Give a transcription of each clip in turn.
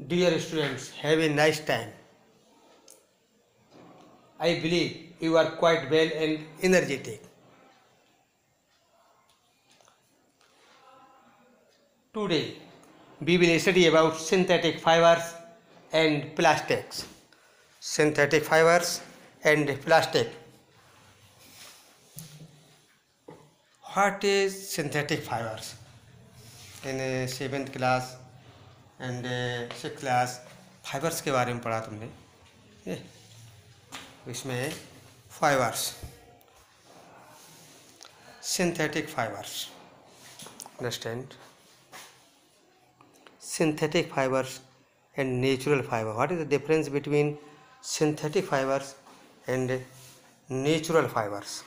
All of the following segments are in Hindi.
Dear students, have a nice time. I believe you are quite well and energetic. Today, we will study about synthetic fibers and plastics. Synthetic fibers and plastic. What is synthetic fibers? In 7th class and 6th class fibres के बारे में पढ़ा तुमने। इसमें fibres, synthetic fibres, understand synthetic fibers and natural fiber. What is the difference between synthetic fibers and natural fibers?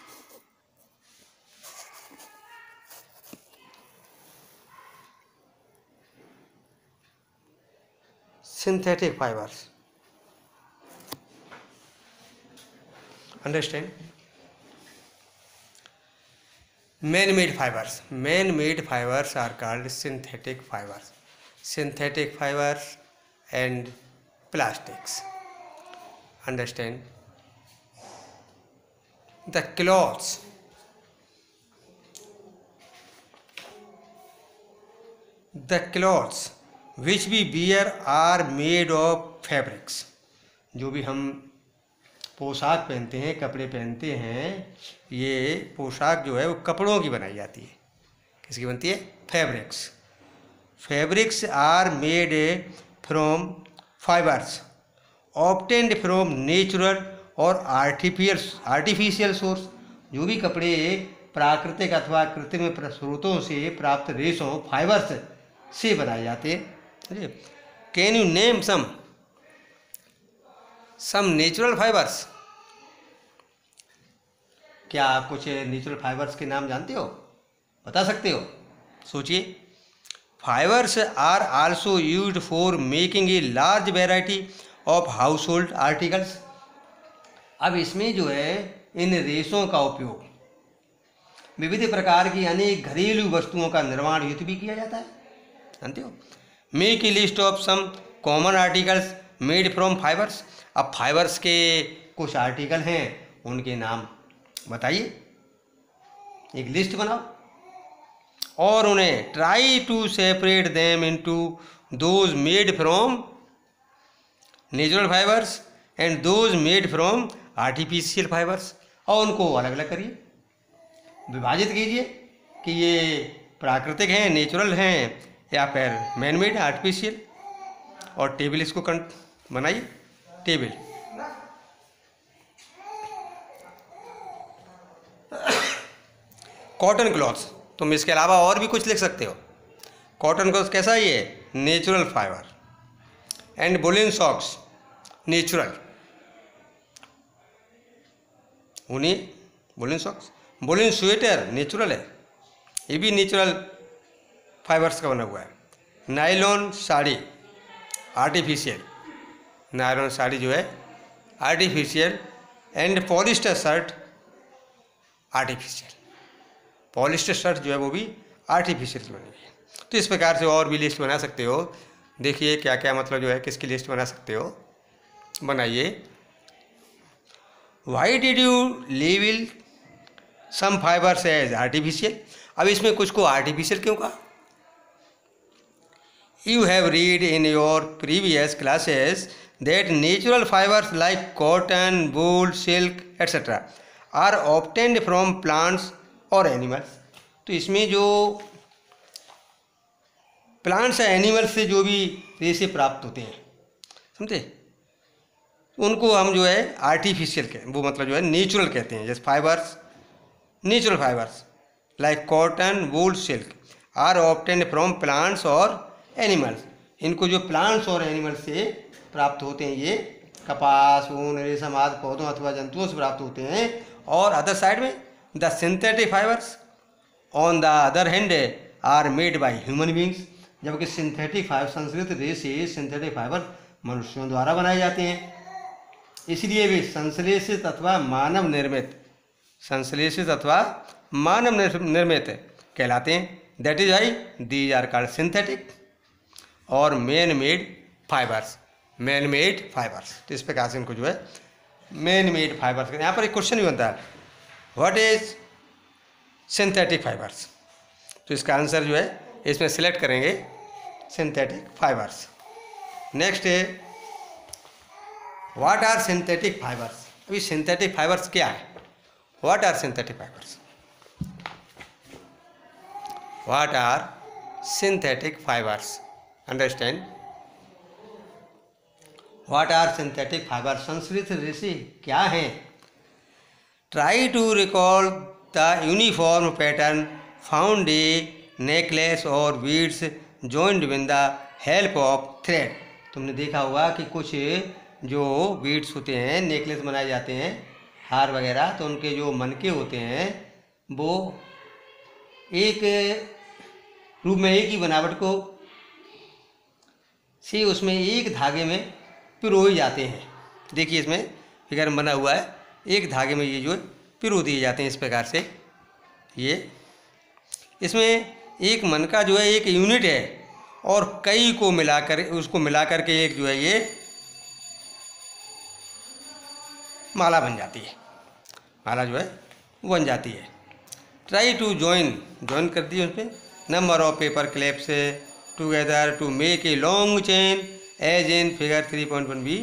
Synthetic fibers, understand, man-made fibers. Man-made fibers are called synthetic fibers. Synthetic fibers and plastics, understand. The clothes, which we wear are made of fabrics. जो भी हम पोशाक पहनते हैं, कपड़े पहनते हैं, ये पोशाक जो है वो कपड़ों की बनाई जाती है। किसकी बनती है? Fabrics. Fabrics are made from fibers obtained from natural और artificial source. जो भी कपड़े प्राकृतिक अथवा कृत्रिम स्रोतों से प्राप्त रेशों फाइबर्स से बनाए जाते हैं. Can you name some natural fibres? क्या आप कुछ नेचुरल फाइबर्स के नाम जानते हो? बता सकते हो? सोचिए. Fibers are also used for making a large variety of household articles. अब इसमें जो है इन रेशों का उपयोग विविध प्रकार की अनेक घरेलू वस्तुओं का निर्माण हेतु भी किया जाता है. जानते हो? Make a list of some common articles made from fibres. अब फाइबर्स के कुछ आर्टिकल हैं, उनके नाम बताइए. एक लिस्ट बनाओ और उन्हें try to separate them into those made from natural fibres and those made from artificial fibres. और उनको अलग अलग करिए, विभाजित कीजिए कि ये प्राकृतिक हैं, नेचुरल हैं, या फिर मैन मेड, आर्टिफिशियल. और टेबल इसको बनाइए. Table cotton clothes. तुम इसके अलावा और भी कुछ लिख सकते हो. कॉटन क्लॉथ कैसा है? ये natural fibre. And woollen socks natural. ऊनी woollen socks. Woollen sweater natural है, ये भी नेचुरल फाइबर्स का बना हुआ है. Nylon sari artificial. Nylon sari जो है artificial. And polyester shirt artificial. Polyester shirt जो है वो भी आर्टिफिशियल की बनी है. तो इस प्रकार से और भी लिस्ट बना सकते हो. देखिए क्या क्या मतलब जो है किसकी लिस्ट बना सकते हो, बनाइए. Why did you label some fibres as artificial? अब इसमें कुछ को आर्टिफिशियल क्यों कहा? You have read in your previous classes that natural fibres like cotton, wool, silk etcetera are obtained from plants और एनिमल्स. तो इसमें जो प्लांट्स या एनिमल्स से जो भी रेशे प्राप्त होते हैं, समझे, उनको हम जो है आर्टिफिशियल कहते हैं, वो मतलब जो है नेचुरल कहते हैं. जैसे fibres, natural fibres like cotton, wool, silk are obtained from plants और एनिमल्स. इनको जो प्लांट्स और एनिमल्स से प्राप्त होते हैं, ये कपास, ऊन, रेशम आदि पौधों अथवा जंतुओं से प्राप्त होते हैं. और अदर साइड में The synthetic fibers on the other hand are made by human beings. जबकि सिंथेटिक फाइबर, संश्लेषित रेशे, सिंथेटिक फाइबर मनुष्यों द्वारा बनाए जाते हैं. इसलिए वे संश्लेषित अथवा मानव निर्मित कहलाते हैं. That is why these are called synthetic और man made fibres, man made fibres. तो इस प्रकार से इनको जो है मैन मेड फाइबर्स। यहाँ पर एक क्वेश्चन भी बनता है, व्हाट इज सिंथेटिक फाइबर्स। तो इसका आंसर जो है इसमें सिलेक्ट करेंगे सिंथेटिक फाइबर्स। नेक्स्ट है व्हाट आर सिंथेटिक फाइबर्स। अभी सिंथेटिक फाइबर्स क्या है, what are synthetic fibres, what are synthetic fibres, understand what are synthetic fibres. संस्कृत ऋषि क्या हैं, try to recall the uniform pattern found a necklace और beads joined with the help of thread. तुमने देखा होगा कि कुछ जो बीड्स होते हैं, नेकलेस बनाए जाते हैं, हार वगैरह, तो उनके जो मनके होते हैं वो एक रूप में एक ही बनावट को से उसमें एक धागे में पिरोए जाते हैं। देखिए इसमें फिगर में बना हुआ है, एक धागे में ये जो पिरो दिए जाते हैं इस प्रकार से। ये इसमें एक मन का जो है एक यूनिट है और कई को मिलाकर उसको मिलाकर के एक जो है ये माला बन जाती है, माला जो है वो बन जाती है। ट्राई टू जॉइन कर दिए उसमें number of paper clips together to make a long chain as in figure 3.1 B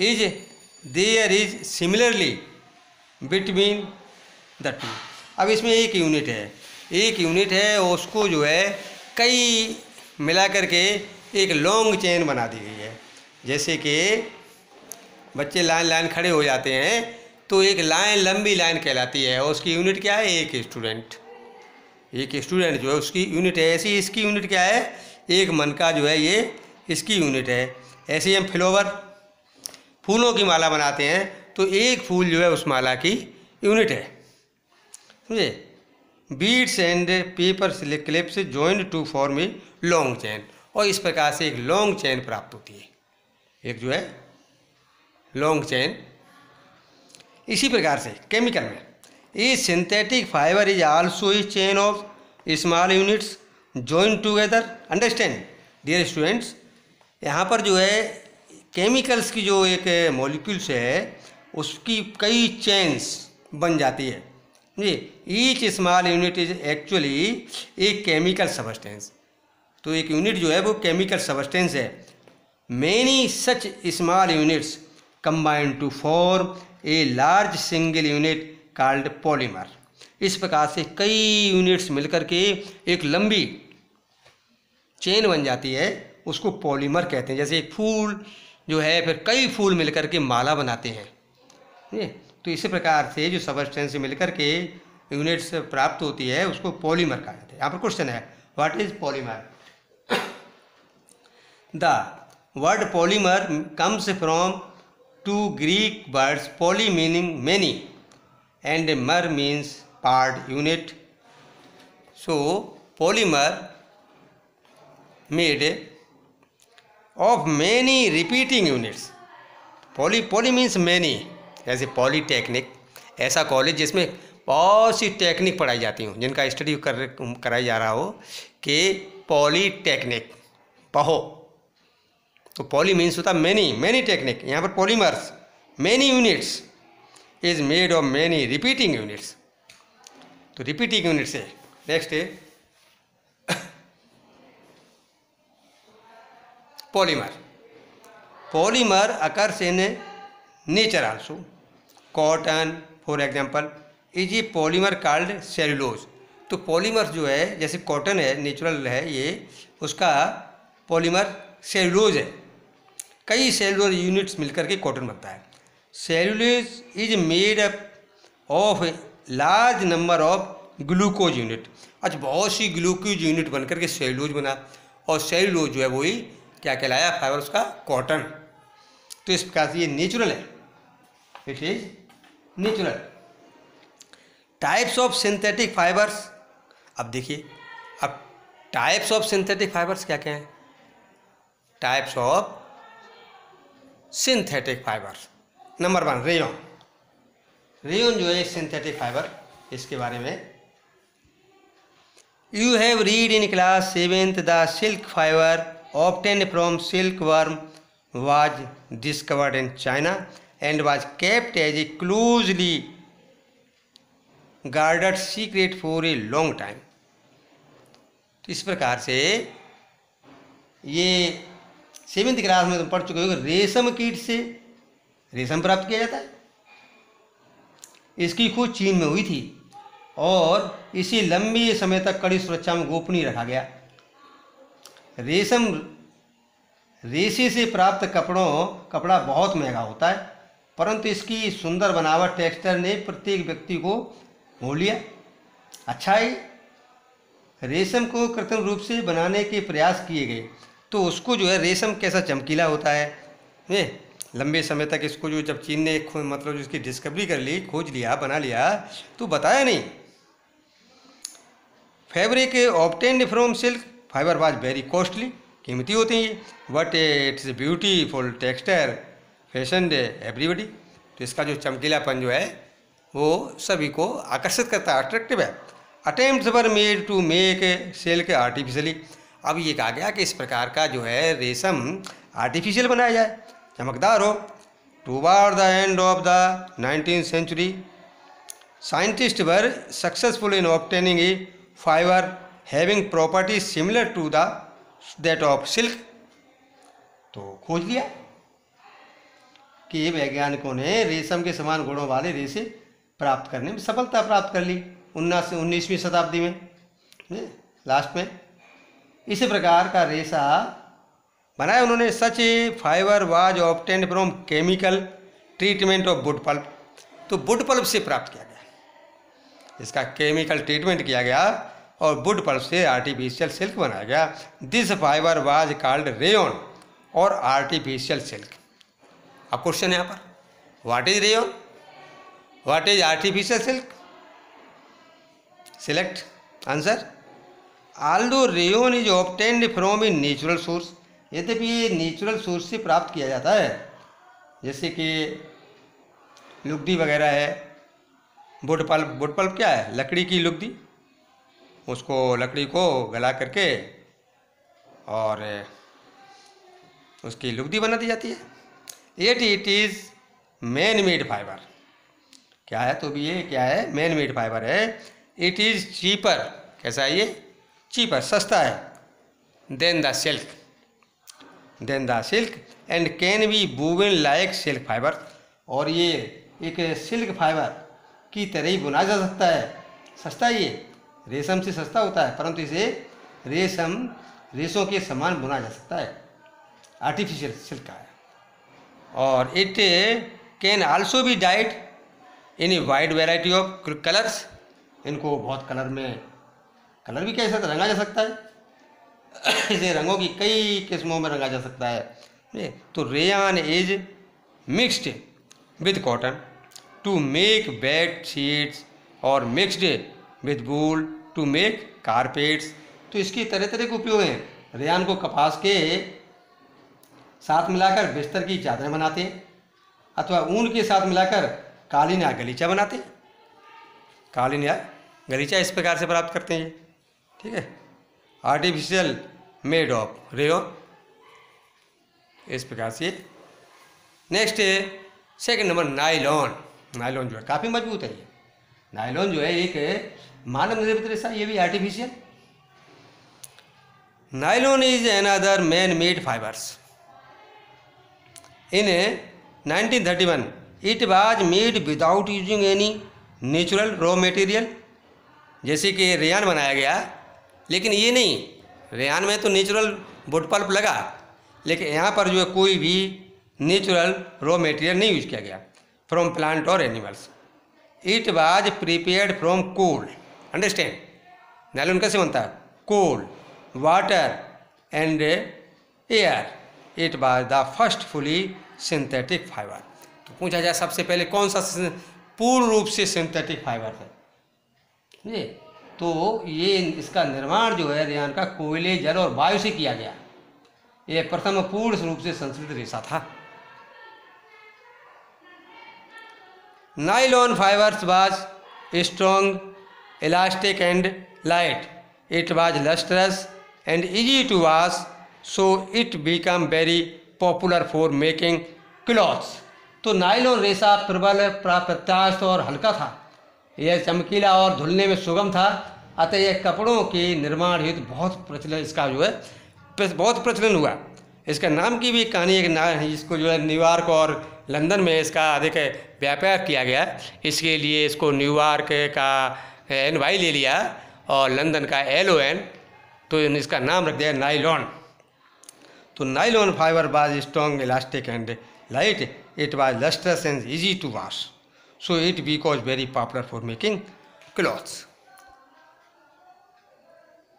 is there is similarly between the two. अब इसमें एक यूनिट है उसको जो है कई मिला करके एक लॉन्ग चेन बना दी गई है। जैसे कि बच्चे लाइन खड़े हो जाते हैं तो एक लाइन लंबी लाइन कहलाती है और उसकी यूनिट क्या है, एक स्टूडेंट जो है उसकी यूनिट है। ऐसी इसकी यूनिट क्या है, एक मन का जो है ये इसकी यूनिट है। ऐसे ही हम फ्लावर फूलों की माला बनाते हैं तो एक फूल जो है उस माला की यूनिट है, समझे। Beads and paper clips joined to form a long chain, और इस प्रकार से एक लॉन्ग चेन प्राप्त होती है, एक जो है लॉन्ग चेन। इसी प्रकार से केमिकल में a synthetic fibre is also a chain of small units joint together, understand dear students. यहाँ पर जो है केमिकल्स की जो एक मॉलिक्यूल्स है उसकी कई चेन्स बन जाती है जी। Each small unit is actually एक केमिकल सबस्टेंस, तो एक यूनिट जो है वो केमिकल सबस्टेंस है। Many such small units combine to form a large single unit called polymer. इस प्रकार से कई यूनिट्स मिलकर के एक लंबी चेन बन जाती है, उसको पॉलीमर कहते हैं। जैसे एक फूल जो है फिर कई फूल मिलकर के माला बनाते हैं, तो इसी प्रकार से जो सबस्टेंस मिलकर के यूनिट्स प्राप्त होती है उसको पॉलीमर कहा जाता है। यहाँ पर क्वेश्चन है what is polymer. The word polymer comes from two Greek words, poly meaning many and mer means part unit. So polymer made of many repeating units. Poly means many, जैसे पॉलीटेक्निक ऐसा कॉलेज जिसमें बहुत सी टेक्निक पढ़ाई जाती हूँ, जिनका स्टडी कराया जा रहा हो कि पॉलीटेक्निक पढ़ो, तो पॉली मीन्स होता मैनी टेक्निक। यहाँ पर polymers many units is made of many repeating units, तो रिपीटिंग यूनिट्स है। नेक्स्ट है polymer occurs in nature also. Cotton for example is a polymer called cellulose. तो पॉलीमर जो है जैसे कॉटन है नेचुरल है, ये उसका पॉलीमर सेलुलोज है। कई सेलुलर यूनिट्स मिलकर के कॉटन बनता है। Cellulose is made up of large number of glucose unit. अच्छा, बहुत सी ग्लूकोज यूनिट बनकर के सेलुलोज बना, और सेलुलोज जो है वही क्या कहलाया, फाइबर उसका कॉटन। तो इस प्रकार से ये नेचुरल है, it is natural. Types of synthetic fibres. अब देखिए, अब टाइप्स ऑफ सिंथेटिक फाइबर्स क्या क्या हैं। Types of synthetic fibres, number 1 rayon. Rayon जो है सिंथेटिक फाइबर, इसके बारे में you have read in class 7th the silk fibre obtained from silk worm was discovered in China and was kept as a closely guarded secret for a long time। तो इस प्रकार से ये 7th क्लास में तुम पढ़ चुके हो, रेशम कीट से रेशम प्राप्त किया जाता है। इसकी खोज चीन में हुई थी और इसे लंबे समय तक कड़ी सुरक्षा में गोपनीय रखा गया। रेशे से प्राप्त कपड़ा बहुत महंगा होता है, परंतु इसकी सुंदर बनावट टेक्सचर ने प्रत्येक व्यक्ति को मोह लिया। अच्छा है, रेशम को कृत्रिम रूप से बनाने के प्रयास किए गए तो उसको जो है रेशम कैसा चमकीला होता है। लंबे समय तक इसको जो जब चीन ने मतलब इसकी डिस्कवरी कर ली, खोज लिया, बना लिया, तो बताया नहीं। Fabric obtained from silk fibre was very costly, कीमती होते हैं ये, but it's beautiful texture fashion everybody. तो इसका जो चमकीलापन जो है वो सभी को आकर्षित करता है, अट्रैक्टिव है। Attempts were made to make silk artificially. अब ये कहा गया कि इस प्रकार का जो है रेशम आर्टिफिशियल बनाया जाए, चमकदार हो। Toward the end of the 19th century scientist were successful in obtaining a fibre having property similar to that of silk. तो खोज लिया कि वैज्ञानिकों ने रेशम के समान गुणों वाले रेशे प्राप्त करने में सफलता प्राप्त कर ली 19वीं शताब्दी में लास्ट में। इसी प्रकार का रेशा बनाया उन्होंने। Such a fibre was obtained from chemical treatment of wood pulp. तो वुड पल्प से प्राप्त किया गया, इसका केमिकल ट्रीटमेंट किया गया और वुड पल्प से आर्टिफिशियल सिल्क बनाया गया। This fibre was called rayon और आर्टिफिशियल सिल्क। अब क्वेश्चन यहाँ पर, what is rayon, what is artificial silk? Select answer. Although rayon is obtained from a natural source, यद्यपि ये नेचुरल सोर्स से प्राप्त किया जाता है, जैसे कि लुगदी वगैरह है। वुड पल्प क्या है? लकड़ी की लुगदी, उसको लकड़ी को गला करके और उसकी लुगदी बना दी जाती है। It is man made fibre. क्या है? तो भी ये क्या है? मैन मेड फाइबर है। इट इज़ चीपर, कैसा है ये? चीपर, सस्ता है। Then the silk and can be woven like silk fibre. और ये एक सिल्क फाइबर की तरह ही बुना जा सकता है। सस्ता है, ये रेशम से सस्ता होता है, परंतु इसे रेशों के समान बुना जा सकता है। आर्टिफिशियल सिल्क का है। और it can also be died in a wide variety of colours. इनको बहुत कलर भी कैसे रंगा जा सकता है। इसे रंगों की कई किस्मों में रंगा जा सकता है। तो rayon is mixed with cotton to make bed sheets और mixed with wool to make carpets. तो इसकी तरह तरह के उपयोग हैं। रेयन को कपास के साथ मिलाकर बिस्तर की चादरें बनाते हैं, अथवा ऊन के साथ मिलाकर कालीन या गलीचा बनाते हैं। कालीन या गलीचा इस प्रकार से प्राप्त करते हैं। ठीक है, आर्टिफिशियल मेड ऑफ रेयन, इस प्रकार से। नेक्स्ट है सेकंड नंबर नायलॉन। नायलॉन जो है काफ़ी मजबूत है। ये नायलॉन जो है एक मानव निर्मित रेशा, ये भी artificial. Nylon is another man made fibres. In 1931 it was made without using any natural raw material. जैसे कि रेयन बनाया गया, लेकिन ये नहीं, रेयन में तो नेचुरल वुड पल्प लगा, लेकिन यहाँ पर जो है कोई भी नेचुरल रॉ मटेरियल नहीं यूज किया गया फ्रॉम प्लांट और animals. It was prepared from coal. Understand, nylon कैसे बनता है? Coal, water and air. It was the first fully synthetic fibre. तो पूछा जाए सबसे पहले कौन सा पूर्ण रूप से सिंथेटिक फाइबर है? ये तो ये इसका निर्माण जो है रेयन का कोयले, जल और वायु से किया गया। ये प्रथम पूर्ण रूप से संश्लेषित रेशा था। Nylon fibres was strong, elastic and light. It was lustrous and easy to wash, so it become very popular for making clothes. तो नायलॉन रेशा प्रबल, प्रत्यास्थ और हल्का था। यह चमकीला और धुलने में सुगम था, अतः यह कपड़ों के निर्माण हेतु बहुत प्रचलन, इसका जो है बहुत प्रचलन हुआ। इसका नाम की भी कहानी एक इसको जो है न्यूयॉर्क और लंदन में इसका अधिक व्यापार किया गया, इसके लिए इसको न्यूयॉर्क का NY ले लिया और लंदन का LON, तो इसका नाम रख दिया नायलॉन। तो nylon fibre was strong, elastic and light, it was lustrous and easy to wash, so it because very popular for making clothes.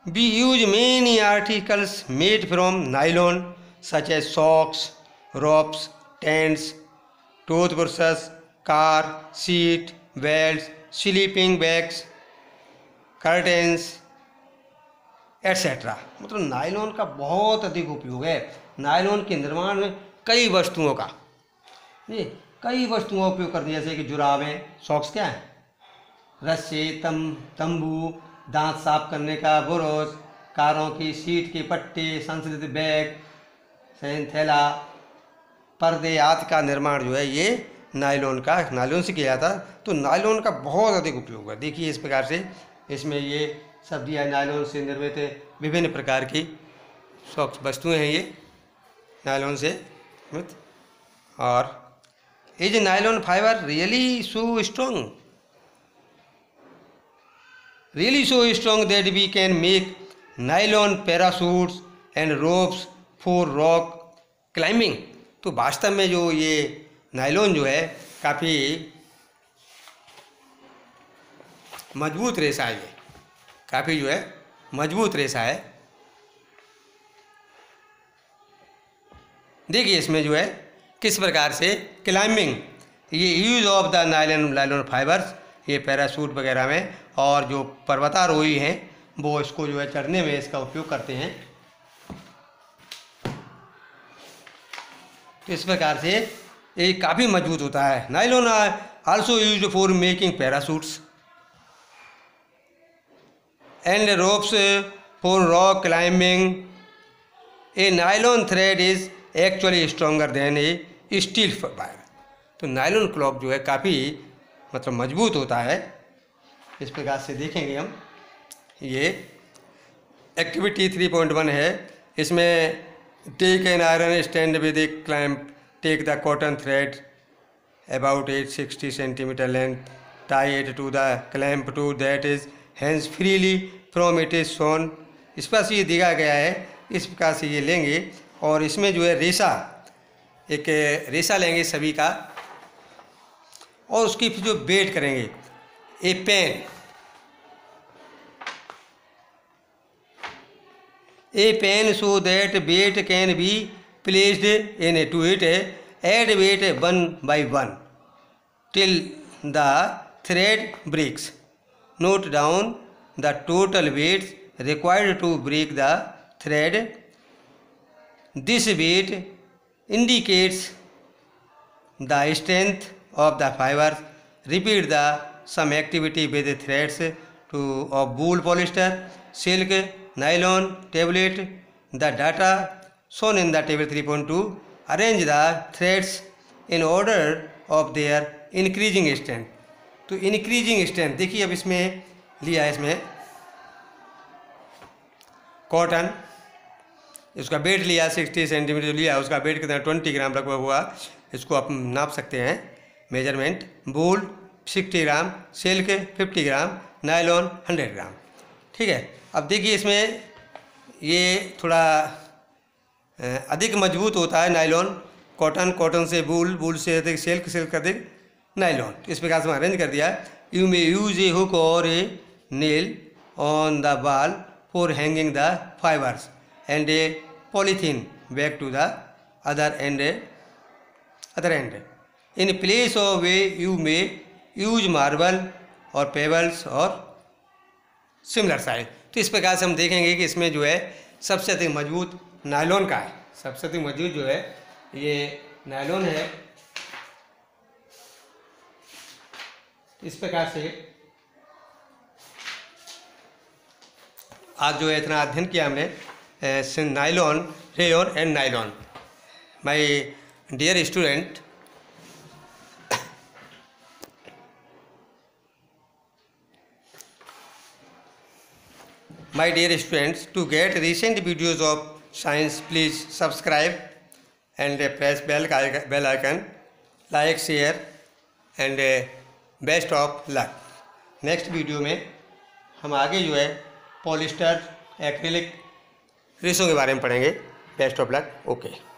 We use many articles made from nylon such as socks, ropes, tents, toothbrushes, car seat, belts, sleeping bags, curtains, etc. मतलब नायलॉन का बहुत अधिक उपयोग है। नायलॉन के निर्माण में कई वस्तुओं का उपयोग करते हैं, जैसे कि जुराबें, सॉक्स क्या है, रस्से, तंबू, दांत साफ करने का बुरुश, कारों की सीट के पट्टे, संशोधित बैग, थैला, पर्दे आदि का निर्माण जो है ये नायलॉन से किया जाता। तो नायलॉन का बहुत अधिक उपयोग है। देखिए इस प्रकार से इसमें ये सब दिया है, नायलॉन से निर्मित विभिन्न प्रकार की वस्तुएं हैं ये नायलॉन से निर्मित। और is nylon fibre really so strong that we can make nylon parachutes and ropes for rock climbing. तो वास्तव में जो ये नायलॉन जो है काफ़ी मजबूत रेशा है, ये काफ़ी जो है मजबूत रेशा है। देखिए इसमें जो है किस प्रकार से क्लाइंबिंग, ये use of the nylon fibres, ये पैराशूट वगैरह में, और जो पर्वतारोही हैं वो इसको जो है चढ़ने में इसका उपयोग करते हैं। तो इस प्रकार से ये काफ़ी मजबूत होता है। Nylon also used for making parachutes and ropes for rock climbing. A nylon thread is actually stronger than A steel wire. तो नायलॉन क्लॉथ जो है काफ़ी मतलब मजबूत होता है। इस प्रकार से देखेंगे हम, ये एक्टिविटी 3.1 है। इसमें take an iron stand with a clamp, take the cotton thread about 860 centimetre length, tie it to the clamp to that is hangs freely from it is shown. इस पर ये दिया गया है, इस प्रकार से ये लेंगे और इसमें जो है रेशा, एक रेशा लेंगे सभी का और उसकी फिर जो बेट करेंगे, a pan so that weight can be placed into it, add weight 1 by 1 till the thread breaks. Note down the total weights required to break the thread. This weight indicates the strength of the fibers. Repeat the some activity with the threads of wool, polyester, silk, nylon, tablet. The data shown in the table 3.2. Arrange the threads in order of their increasing strength. तो increasing strength देखिए, अब इसमें लिया है, इसमें कॉटन, इसका वेट लिया 60 सेंटीमीटर लिया, उसका वेट कितना 20 ग्राम लगभग हुआ, इसको आप नाप सकते हैं मेजरमेंट। वूल 60 ग्राम, सिल्क 50 ग्राम, नायलॉन 100 ग्राम। ठीक है, अब देखिए इसमें ये थोड़ा अधिक मजबूत होता है नायलॉन, कॉटन से वूल, वूल से अधिक सिल्क, सिल्क अधिक नायलॉन। तो इस प्रकार से अरेंज कर दिया। You may use a hook or a nail on the wall for hanging the fibres and a polythene back to the other end. In place of way you may use marble or pebbles or similar size. तो इस प्रकार से हम देखेंगे कि इसमें जो है सबसे अधिक मजबूत नायलॉन का है, सबसे अधिक मजबूत जो है ये नायलॉन है। इस प्रकार से आज जो है इतना अध्ययन किया हमने nylon, rayon and nylon, My dear student, to get recent videos of science, please subscribe and press bell icon, like, share and best of luck. Next video में हम आगे जो है पॉलिस्टर, एक्रिलिक रेशों के बारे में पढ़ेंगे. Best of luck. ओके.